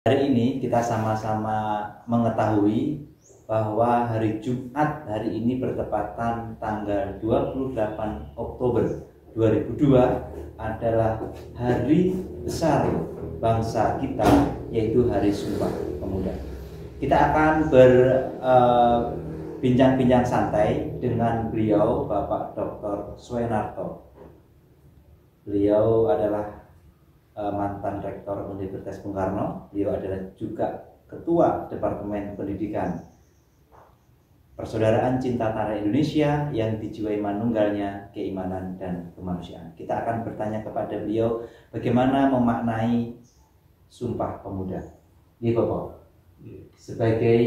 Hari ini kita sama-sama mengetahui bahwa hari Jumat hari ini bertepatan tanggal 28 Oktober 2002 adalah hari besar bangsa kita, yaitu Hari Sumpah Pemuda. Kita akan berbincang-bincang santai dengan beliau, Bapak Dr. Suenarto. Beliau adalah mantan Rektor Universitas Bung Karno. Beliau adalah juga Ketua Departemen Pendidikan Persaudaraan Cinta Tanah Indonesia yang dijiwai manunggalnya keimanan dan kemanusiaan. Kita akan bertanya kepada beliau bagaimana memaknai Sumpah Pemuda. Iya Bapak, sebagai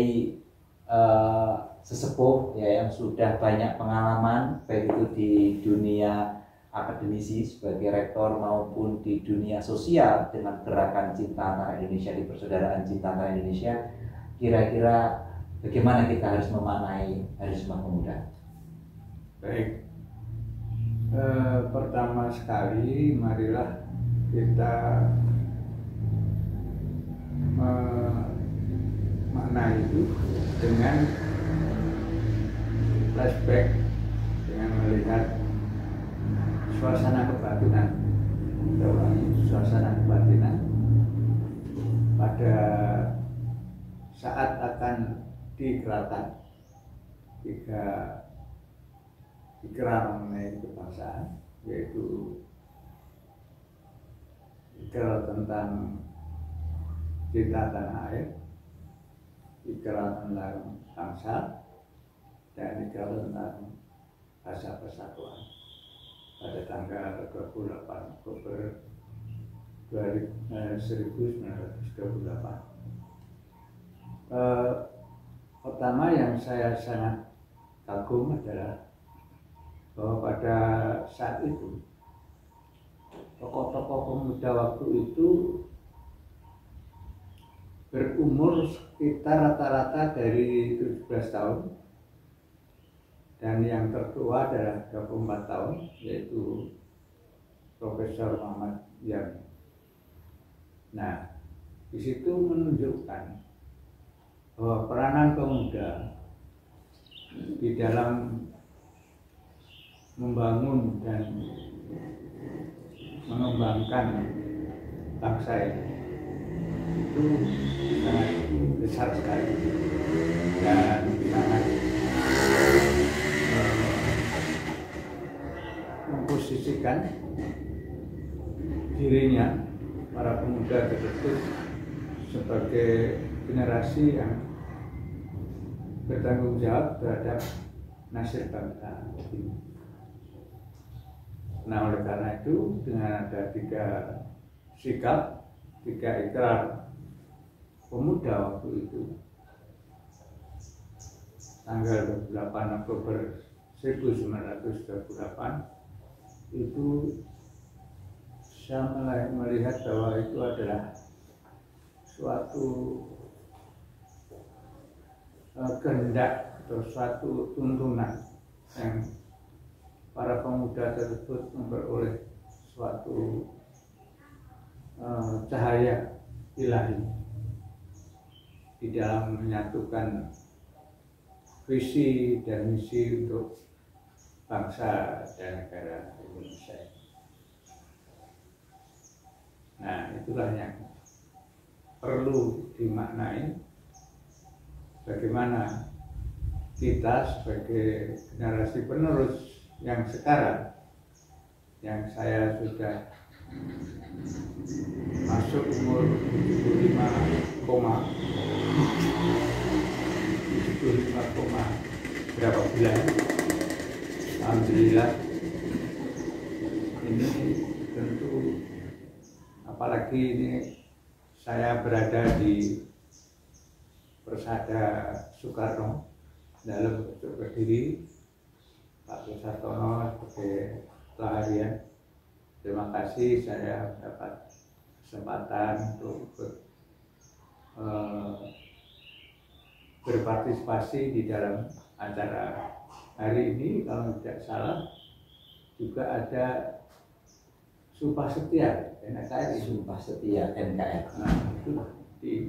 sesepuh ya, yang sudah banyak pengalaman baik itu di dunia akademisi sebagai rektor maupun di dunia sosial dengan gerakan Cinta Tanah Indonesia di Persaudaraan Cinta Tanah Indonesia, kira-kira bagaimana kita harus memaknai Hari Sumpah Pemuda? Baik, pertama sekali marilah kita memaknai itu dengan flashback, dengan melihat suasana kebatinan, pada saat akan digerakkan tiga ikrar mengenai kebangsaan, yaitu ikrar tentang cinta tanah air, ikrar tentang bangsa, dan ikrar tentang rasa persatuan pada tanggal 28 Oktober 1928. Pertama yang saya sangat kagum adalah bahwa pada saat itu tokoh-tokoh pemuda waktu itu berumur sekitar rata-rata dari 17 tahun, dan yang tertua adalah 24 tahun, yaitu Profesor Muhammad Yamin. Nah, di situ menunjukkan bahwa peranan pemuda di dalam membangun dan mengembangkan bangsa ini itu sangat besar sekali dan sangat memposisikan dirinya, para pemuda tersebut, sebagai generasi yang bertanggung jawab terhadap nasib bangsa ini. Nah, oleh karena itu, dengan ada tiga sikap, tiga ikrar pemuda waktu itu, tanggal 28 Oktober 1928, itu saya melihat bahwa itu adalah suatu kehendak atau suatu tuntunan yang para pemuda tersebut memperoleh suatu cahaya ilahi di dalam menyatukan visi dan misi untuk bangsa dan negara Indonesia. Nah, itulah yang perlu dimaknai, bagaimana kita sebagai generasi penerus yang sekarang, yang saya sudah masuk umur 75, berapa bulan, alhamdulillah, ini tentu, apalagi ini saya berada di Persada Soekarno dalam bentuk berdiri, Pak Susartono sebagai ketua harian. Terima kasih saya mendapat kesempatan untuk berpartisipasi di dalam acara hari ini. Kalau tidak salah juga ada Sumpah Setia NKRI. Sumpah Setia NKRI. Nah, itu Jadi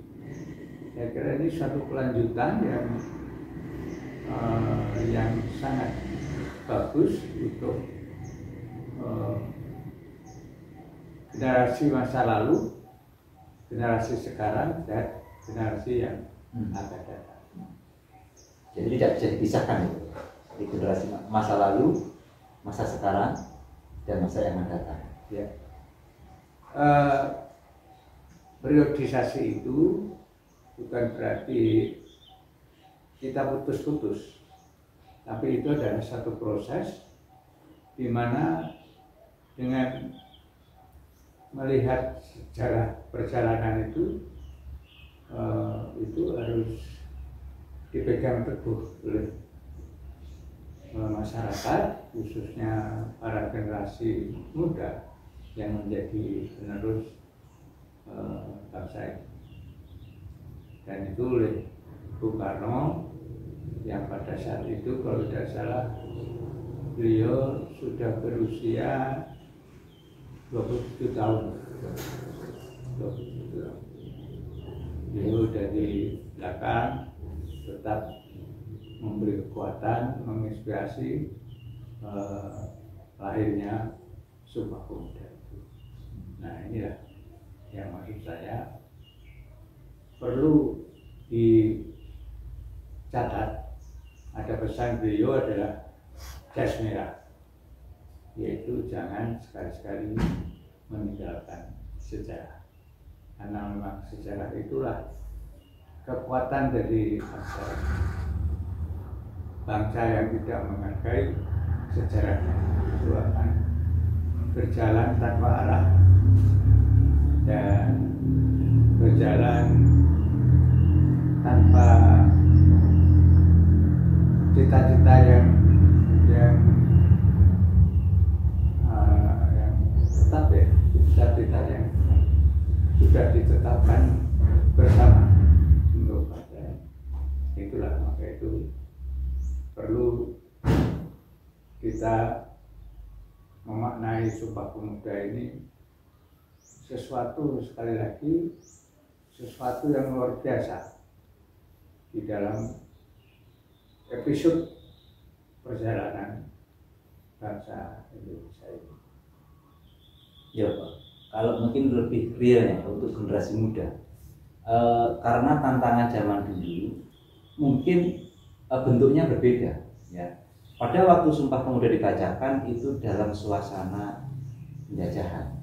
saya kira ini satu kelanjutan yang sangat bagus untuk generasi masa lalu, generasi sekarang, dan generasi yang akan datang. Jadi tidak bisa dipisahkan itu, di generasi masa lalu, masa sekarang, dan masa yang akan datang. Ya. Periodisasi itu bukan berarti kita putus-putus, tapi itu adalah satu proses di mana dengan melihat sejarah perjalanan itu harus dipegang teguh oleh masyarakat, khususnya para generasi muda yang menjadi penerus bangsa ini. Dan itu oleh Bung Karno yang pada saat itu kalau tidak salah beliau sudah berusia 27 tahun. 27 tahun. Beliau dari belakang tetap memberi kekuatan, menginspirasi lahirnya Sumpah Pemuda itu. Nah, inilah yang maksud saya perlu dicatat. Ada pesan beliau adalah jas merah, yaitu jangan sekali-sekali meninggalkan sejarah, karena memang sejarah itulah kekuatan dari bangsa. Bangsa yang tidak menghargai sejarahnya itu akan berjalan tanpa arah dan berjalan tanpa cita-cita yang tetap, ya, cita-cita yang sudah ditetapkan bersama untuk bangsa. Itulah, maka itu perlu kita memaknai Sumpah Pemuda ini sesuatu, sekali lagi, sesuatu yang luar biasa di dalam episode perjalanan bangsa Indonesia ini. Ya Pak, kalau mungkin lebih realnya untuk generasi muda, karena tantangan zaman dulu mungkin bentuknya berbeda, ya. Pada waktu Sumpah Pemuda dibacakan itu dalam suasana penjajahan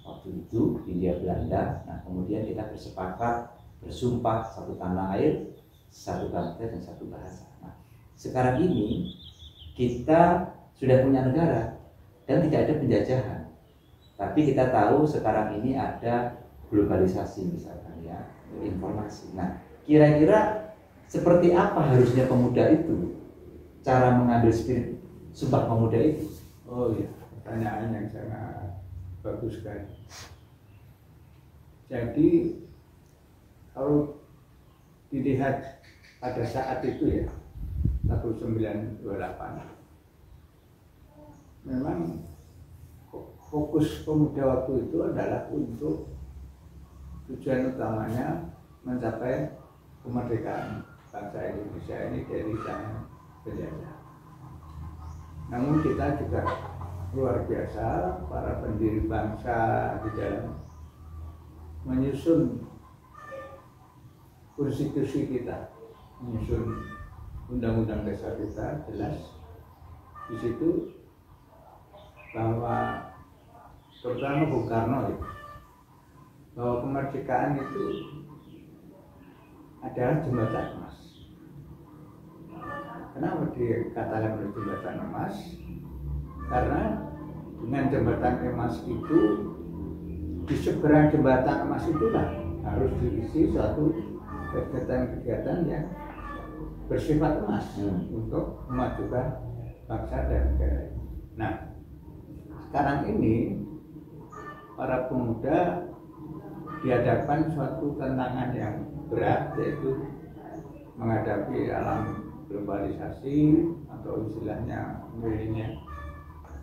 waktu itu Hindia Belanda. Nah, kemudian kita bersepakat bersumpah satu tanah air, satu bangsa dan satu bahasa. Nah, sekarang ini kita sudah punya negara dan tidak ada penjajahan, tapi kita tahu sekarang ini ada globalisasi misalkan, ya, informasi. Nah, kira-kira seperti apa harusnya pemuda itu cara mengambil spirit Sumpah Pemuda itu? Oh iya, pertanyaan yang sangat bagus sekali. Jadi kalau dilihat pada saat itu, ya, 1928, memang fokus pemuda waktu itu adalah untuk tujuan utamanya mencapai kemerdekaan bangsa Indonesia ini dari tangan penjajah. Namun kita juga luar biasa, para pendiri bangsa di dalam menyusun konstitusi kita, menyusun undang-undang dasar kita, jelas di situ bahwa terutama Bung Karno itu, bahwa kemerdekaan itu adalah jembatan emas. Kenapa dikatakan jembatan emas? Karena dengan jembatan emas itu, di seberang jembatan emas itulah harus diisi suatu kegiatan-kegiatan yang bersifat emas untuk memajukan bangsa dan negara. Nah, sekarang ini para pemuda dihadapkan suatu tantangan yang berat, yaitu menghadapi alam globalisasi atau istilahnya milenial.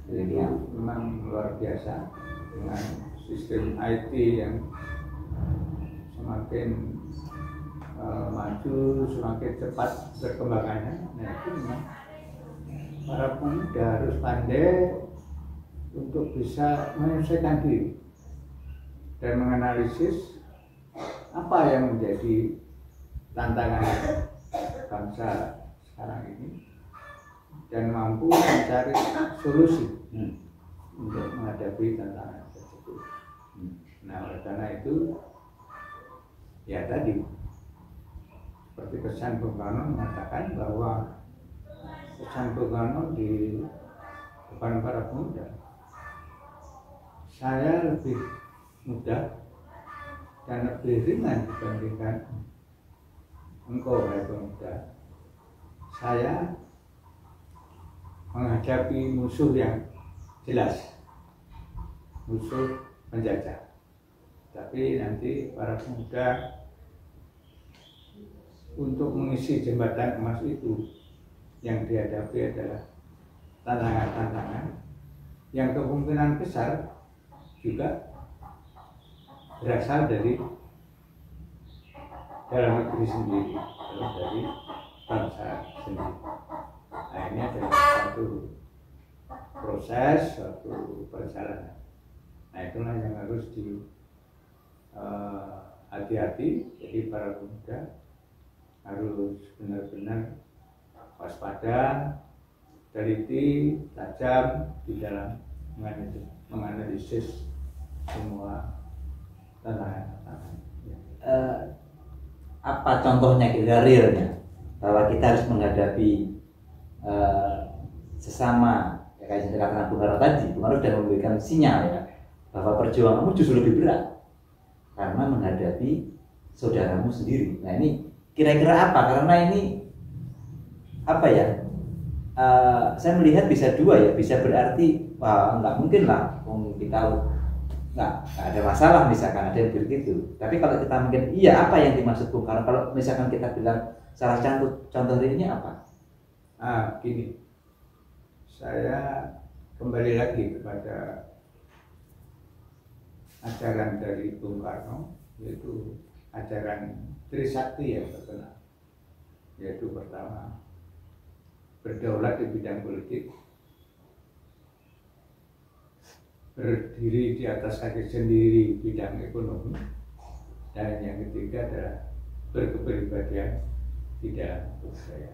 Itu memang luar biasa dengan sistem IT yang semakin maju, semakin cepat perkembangannya. Nah itu memang para pemuda harus pandai untuk bisa menyelesaikan diri dan menganalisis apa yang menjadi tantangan bangsa sekarang ini dan mampu mencari solusi untuk menghadapi tantangan tersebut. Nah oleh karena itu ya tadi seperti pesan Bung Karno mengatakan bahwa pesan Bung Karno di depan para pemuda, saya lebih mudah dan lebih ringan dibandingkan engkau wahai pemuda. Saya menghadapi musuh yang jelas, musuh penjajah. Tapi nanti para pemuda untuk mengisi jembatan emas itu yang dihadapi adalah tantangan-tantangan yang kemungkinan besar juga berasal dari dalam negeri sendiri atau dari bangsa sendiri. Nah ini adalah satu proses, suatu perjalanan. Nah itulah yang harus hati-hati. Jadi para pemuda harus benar-benar waspada, teliti, tajam di dalam menganalisis semua tantangan. Apa contohnya kira realnya bahwa kita harus menghadapi sesama ya, kayak yang dikatakan Bung Karno tadi. Bung Karno sudah memberikan sinyal ya bahwa perjuanganmu justru lebih berat karena menghadapi saudaramu sendiri. Nah ini kira-kira apa? Karena ini apa ya? Saya melihat bisa dua ya, bisa berarti wah nggak mungkin lah kita nggak ada masalah misalkan ada yang begitu. Tapi kalau kita mungkin iya apa yang dimaksud Bung Karno? Kalau misalkan kita bilang salah contoh realnya apa? Gini, saya kembali lagi kepada ajaran dari Bung Karno, yaitu ajaran Trisakti yang terkenal, yaitu pertama berdaulat di bidang politik, berdiri di atas kaki sendiri bidang ekonomi, dan yang ketiga adalah berkepribadian di dalam budaya.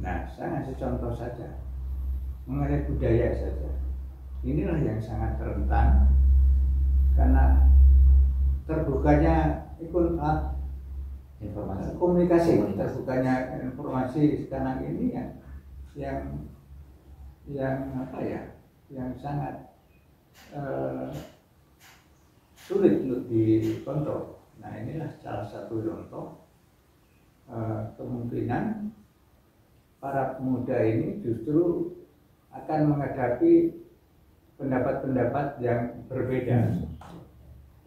Nah, saya ngasih contoh saja mengenai budaya saja. Inilah yang sangat rentan karena terbukanya komunikasi, terbukanya informasi sekarang ini yang apa ya, yang sangat sulit untuk dikontrol. Nah inilah salah satu contoh kemungkinan para pemuda ini justru akan menghadapi pendapat-pendapat yang berbeda,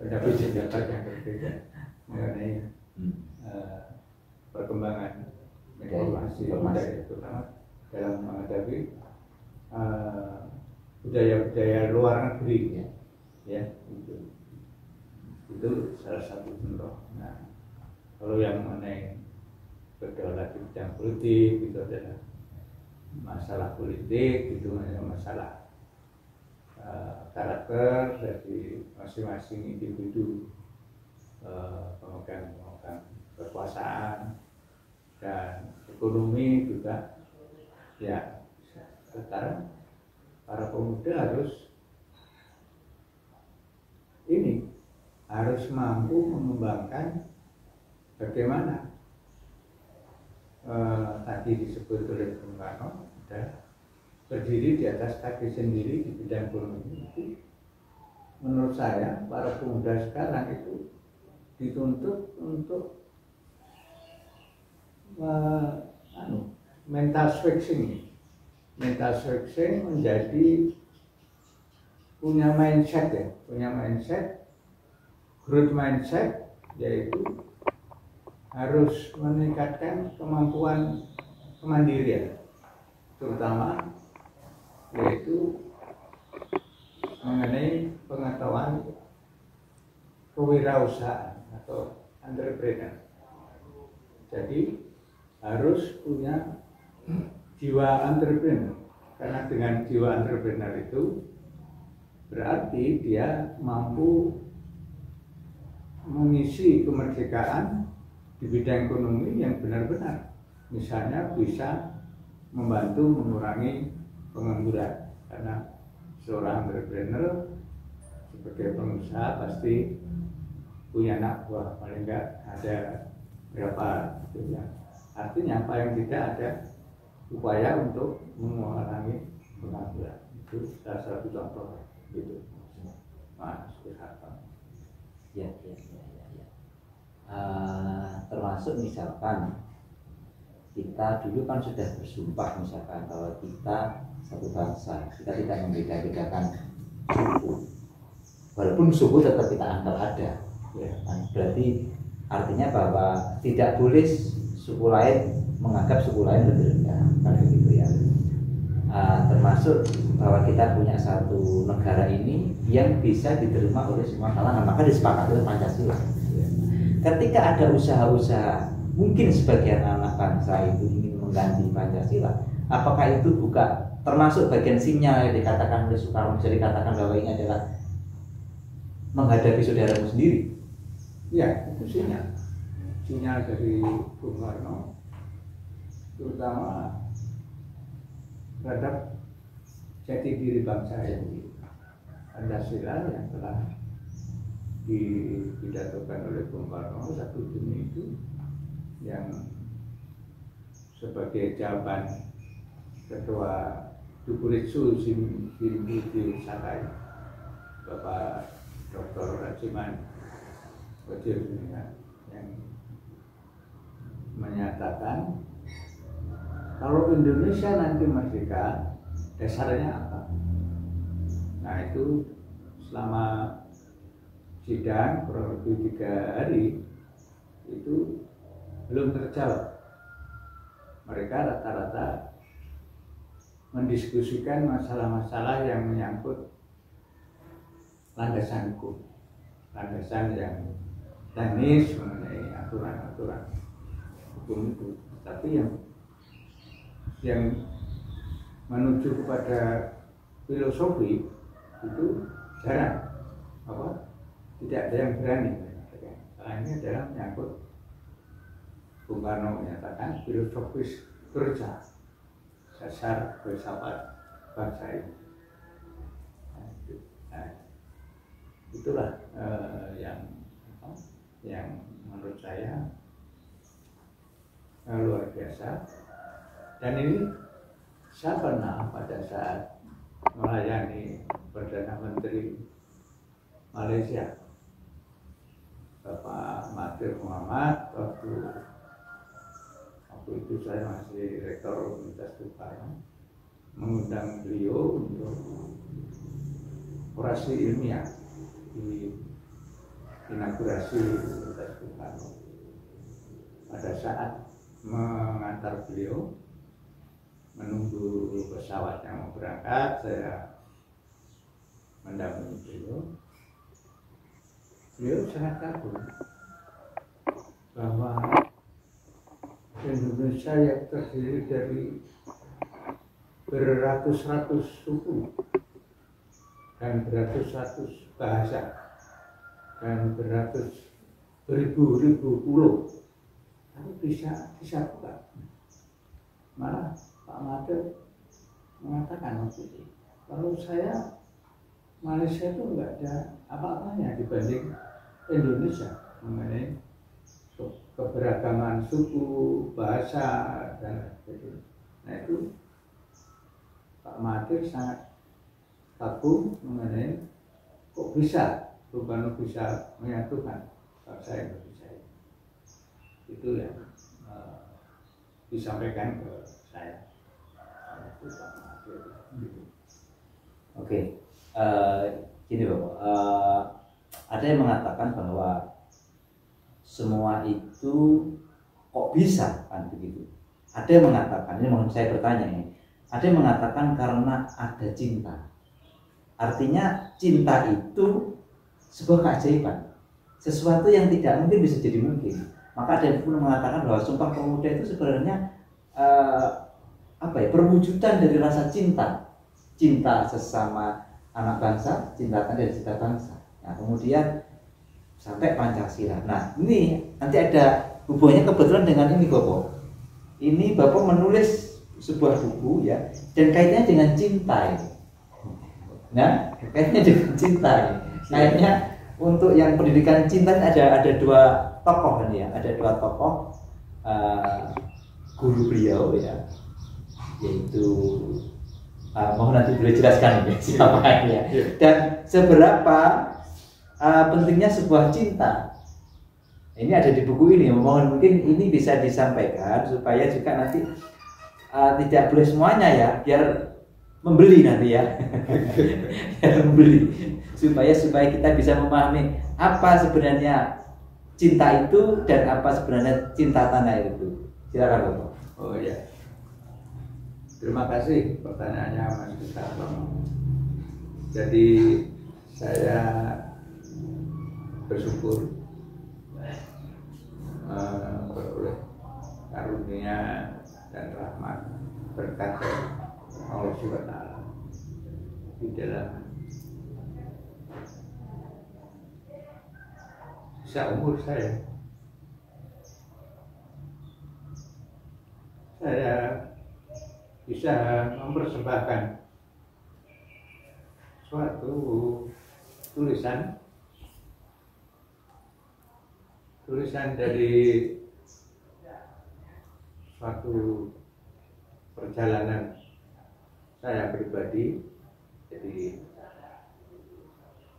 pendapat-pendapat yang berbeda mengenai perkembangan informasi, terutama dalam menghadapi budaya-budaya luar negeri ya itu salah satu contoh. Nah kalau yang mengenai berdaulat di bidang politik itu adalah masalah politik, itu masalah karakter dari masing-masing individu pemegang kekuasaan, dan ekonomi juga ya. Sekarang para pemuda harus mampu mengembangkan bagaimana tadi disebut oleh Bung Karno, berdiri di atas kaki sendiri di bidang ekonomi. Itu menurut saya para pemuda sekarang itu dituntut untuk mental switching menjadi punya mindset growth mindset, yaitu harus meningkatkan kemampuan kemandirian, terutama yaitu mengenai pengetahuan kewirausahaan atau entrepreneur. Jadi harus punya jiwa entrepreneur, karena dengan jiwa entrepreneur itu berarti dia mampu mengisi kemerdekaan di bidang ekonomi yang benar-benar, misalnya bisa membantu mengurangi pengangguran, karena seorang entrepreneur sebagai pengusaha pasti punya anak buah, paling enggak ada berapa gitu ya. Artinya paling tidak ada upaya untuk mengurangi pengangguran. Itu salah satu contoh gitu, Mas Wirharto. Ya. Termasuk misalkan kita dulu kan sudah bersumpah misalkan bahwa kita satu bangsa, kita tidak membeda-bedakan suku, walaupun suku tetap kita anggap ada, ya. Berarti artinya bahwa tidak boleh suku lain menganggap suku lain lebih rendah, kan begitu ya. Termasuk bahwa kita punya satu negara ini yang bisa diterima oleh semua kalangan, maka disepakati oleh Pancasila. Ketika ada usaha-usaha, mungkin sebagian anak bangsa itu ingin mengganti Pancasila, apakah itu bukan termasuk bagian sinyal yang dikatakan oleh Soekarno, bisa dikatakan bahwa ini adalah menghadapi saudaramu sendiri? Ya, itu sinyal dari Bung Karno, terutama terhadap jati diri bangsa ini. Pancasila yang telah dipidatokan oleh Bung Karno 1 Juni itu, yang sebagai jawaban Ketua Dukuritsu Simbuti Sakai, Bapak Dr. Rajiman Wajir yang menyatakan kalau Indonesia nanti merdeka, dasarnya apa? Nah, itu selama sidang kurang lebih 3 hari itu belum terjawab. Mereka rata-rata mendiskusikan masalah-masalah yang menyangkut landasan hukum, landasan yang teknis mengenai aturan-aturan hukum itu. Tapi yang menuju kepada filosofi itu jarang, tidak ada yang berani. Ini adalah menyangkut Bung Karno menyatakan filosofis kerja dasar filsafat bangsa ini. Nah, itulah yang menurut saya luar biasa. Dan ini saya pernah pada saat melayani Perdana Menteri Malaysia, Bapak Mahathir Mohamad, waktu itu saya masih Rektor Universitas Soekarno, mengundang beliau untuk orasi ilmiah di inaugurasi Universitas Soekarno. Pada saat mengantar beliau menunggu pesawat yang mau berangkat, saya mendampingi beliau. Beliau sangat kagum bahwa Indonesia yang terdiri dari beratus-ratus suku dan beratus-ratus bahasa dan beratus ribu-ribu pulau, tapi bisa bukan. Malah Pak Mahathir mengatakan waktu itu, kalau saya Malaysia itu enggak ada apa-apanya dibanding Indonesia mengenai keberagaman suku, bahasa, dan sebagainya. Nah, itu Pak Mahathir sangat kagum mengenai kok bisa Bung Karno bisa menyatukan bangsa Indonesia. Itu yang disampaikan ke saya. Oke, gini Bapak, ada yang mengatakan bahwa semua itu kok bisa kan begitu. Ada yang mengatakan, ini mohon saya bertanya ini, ada yang mengatakan karena ada cinta, Artinya cinta itu sebuah keajaiban, sesuatu yang tidak mungkin bisa jadi mungkin. Maka ada yang pun mengatakan bahwa Sumpah Pemuda itu sebenarnya perwujudan dari rasa cinta sesama anak bangsa, cinta tanah dan cinta bangsa. Nah, kemudian sampai Pancasila. Nah, ini nanti ada hubungannya kebetulan dengan ini, Bapak. Ini Bapak menulis sebuah buku ya, dan kaitannya dengan cinta ini. Nah, kaitannya dengan cinta ini. Kayaknya untuk yang pendidikan cinta ada dua tokoh ini ya, ada dua tokoh guru beliau ya, yaitu mohon nanti boleh jelaskan ini siapa ini ya, dan seberapa pentingnya sebuah cinta. Ini ada di buku ini, mohon mungkin ini bisa disampaikan supaya juga nanti tidak boleh semuanya ya, biar membeli nanti ya, biar membeli supaya kita bisa memahami apa sebenarnya cinta itu dan apa sebenarnya cinta tanah itu. Silakan Bapak. Oh ya, terima kasih pertanyaannya Mas Gustavo. Jadi saya bersyukur beroleh karunia dan rahmat berkat Allah SWT di dalam seumur saya bisa mempersembahkan suatu tulisan dari suatu perjalanan saya pribadi, jadi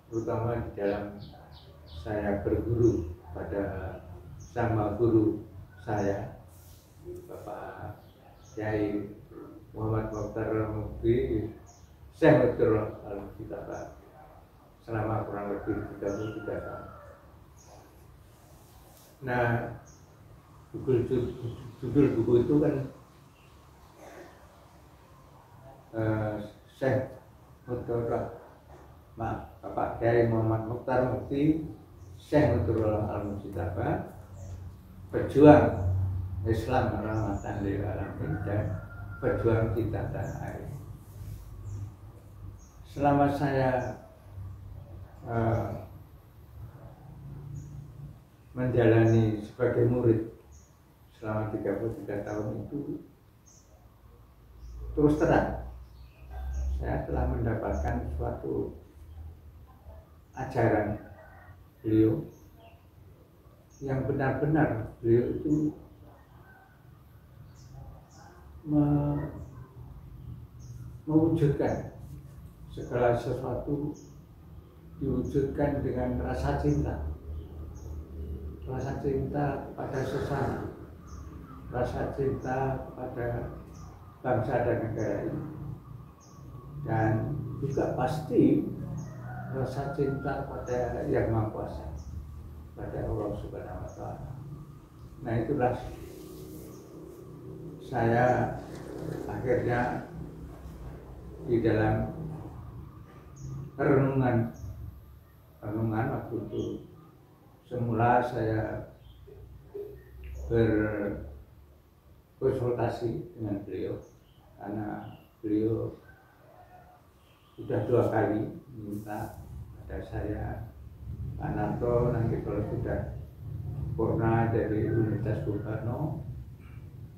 terutama di dalam saya berguru pada sama guru saya Bapak Kiai Muhammad Mokhtar Mufti Syekh Abdul Al-Kitabah selama kurang lebih 33 tahun. Nah, judul buku itu kan Syekh Bapak Kiai Muhammad Mokhtar Mufti Syekh Abdul Al-Kitabah, pejuang Islam rahmatan lil alamin dan pejuang cinta tanah air. Selama saya menjalani sebagai murid selama 33 tahun itu, terus terang saya telah mendapatkan suatu ajaran beliau yang benar-benar beliau itu mewujudkan segala sesuatu, diwujudkan dengan rasa cinta pada sesama, rasa cinta pada bangsa dan negara ini, dan juga pasti rasa cinta pada Yang Maha Kuasa, pada Allah Subhanahu wa Ta'ala. Nah, itulah saya akhirnya di dalam renungan waktu itu, semula saya berkonsultasi dengan beliau karena beliau sudah 2 kali minta pada saya, Pak Narto nanti kalau sudah purna dari Universitas Bung Karno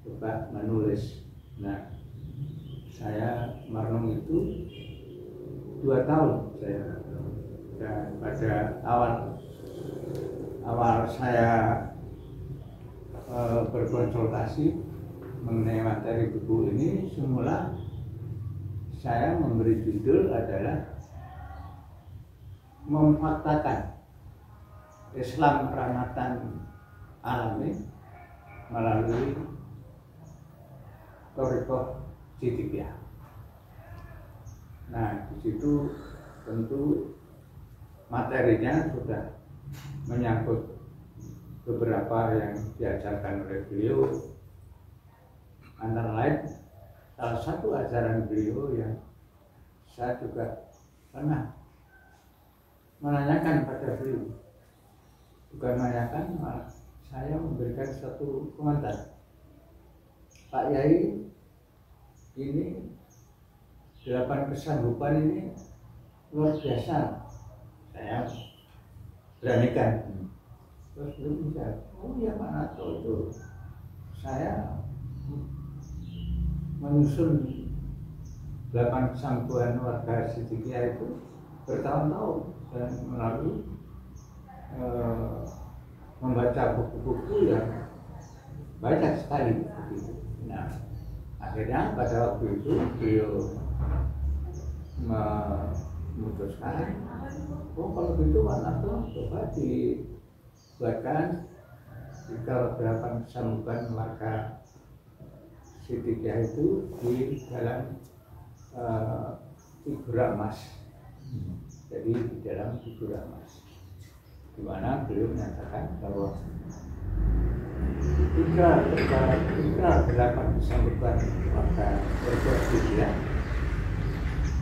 coba menulis. Nah, saya merenung itu 2 tahun saya, dan pada awal saya berkonsultasi mengenai materi buku ini, semula saya memberi judul adalah memfaktakan Islam rahmatan alamin melalui Thariqah Siddiqiyah. Nah, di situ tentu materinya sudah menyangkut beberapa yang diajarkan oleh beliau, antara lain salah satu ajaran beliau yang saya juga pernah menanyakan pada beliau, bukan menanyakan, malah saya memberikan satu komentar. Pak Yai, ini 8 kesanggupan ini luar biasa, saya beranikan. Terus beliau bicara, oh ya Pak Nato, itu saya menyusun 8 kesanggupan warga Sidikiyah itu bertahun-tahun, dan melalui membaca buku-buku yang banyak sekali begitu. Nah, akhirnya pada waktu itu beliau memutuskan, oh kalau gitu Pak Nato coba dibuatkan jika 8 kesanggupan warga Sidikiyah itu di dalam figura emas. Jadi di dalam figura emas, di mana beliau menyatakan bahwa jika 8 kesanggupan warga Sidikiyah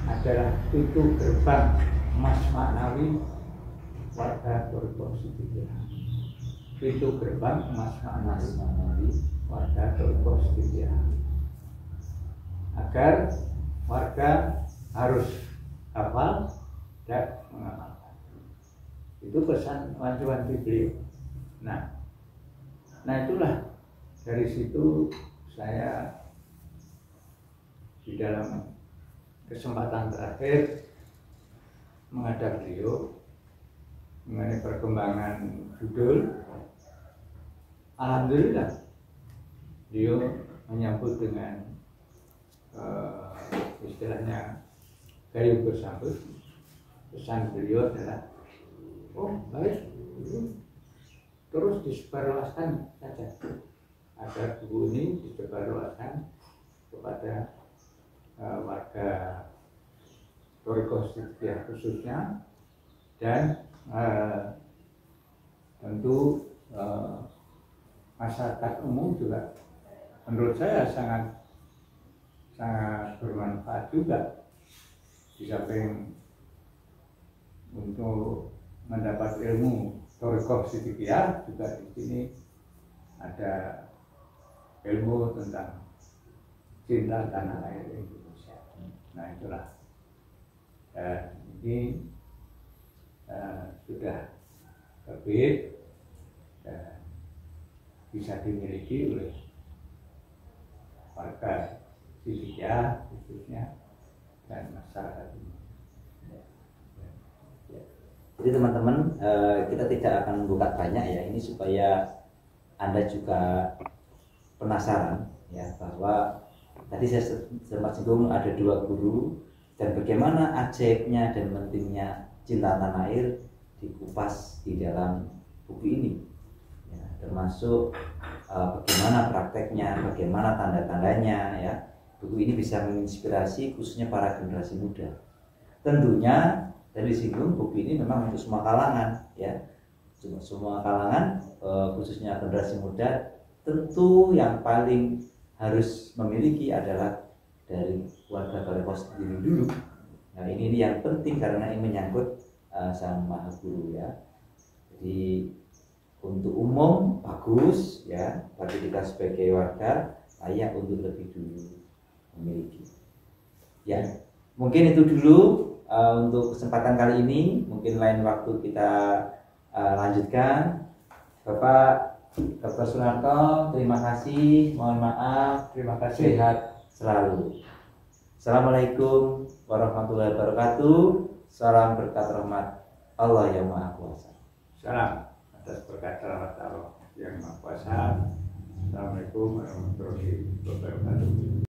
adalah pintu gerbang emas maknawi warga Sidikiyah. Pintu gerbang emas maknawi warga Sidikiyah. Agar warga harus hafal dan mengamalkan. Itu pesan wanti-wanti beliau. Nah itulah dari situ saya di dalam kesempatan terakhir menghadap beliau mengenai perkembangan judul. Alhamdulillah beliau menyambut dengan istilahnya gayung bersambut. Pesan beliau adalah, oh baik, terus disebarluaskan saja agar buku ini disebarluaskan kepada warga Thoriko Sidikiyah khususnya, dan tentu masyarakat umum juga menurut saya sangat bermanfaat juga. Di samping untuk mendapat ilmu Thoriko Sidikiyah, juga di sini ada ilmu tentang cinta tanah air Indonesia. Nah itulah, ini sudah terbit dan bisa dimiliki oleh warga Sidikiyah khususnya dan masyarakat ini. Jadi teman-teman, kita tidak akan membuka banyak ya, ini supaya Anda juga penasaran ya, bahwa tadi saya sempat singgung ada 2 guru, dan bagaimana ajaibnya dan pentingnya cinta tanah air dikupas di dalam buku ini ya, termasuk bagaimana prakteknya, bagaimana tanda-tandanya ya. Buku ini bisa menginspirasi khususnya para generasi muda. Tentunya dari singgung, buku ini memang untuk semua kalangan ya, semua kalangan, khususnya generasi muda. Tentu yang paling harus memiliki adalah dari warga Thoriko sendiri dulu. Nah ini yang penting karena ini menyangkut Sang Maha Guru ya. Jadi untuk umum bagus ya, tapi kita sebagai warga layak untuk lebih dulu memiliki. Ya mungkin itu dulu untuk kesempatan kali ini. Mungkin lain waktu kita lanjutkan. Bapak Dr. Sunarto, terima kasih. Mohon maaf. Terima kasih. Sehat selalu. Assalamualaikum warahmatullahi wabarakatuh. Salam berkat rahmat Allah yang Maha Kuasa. Salam atas berkat rahmat Allah yang Maha Kuasa. Assalamualaikum warahmatullahi wabarakatuh.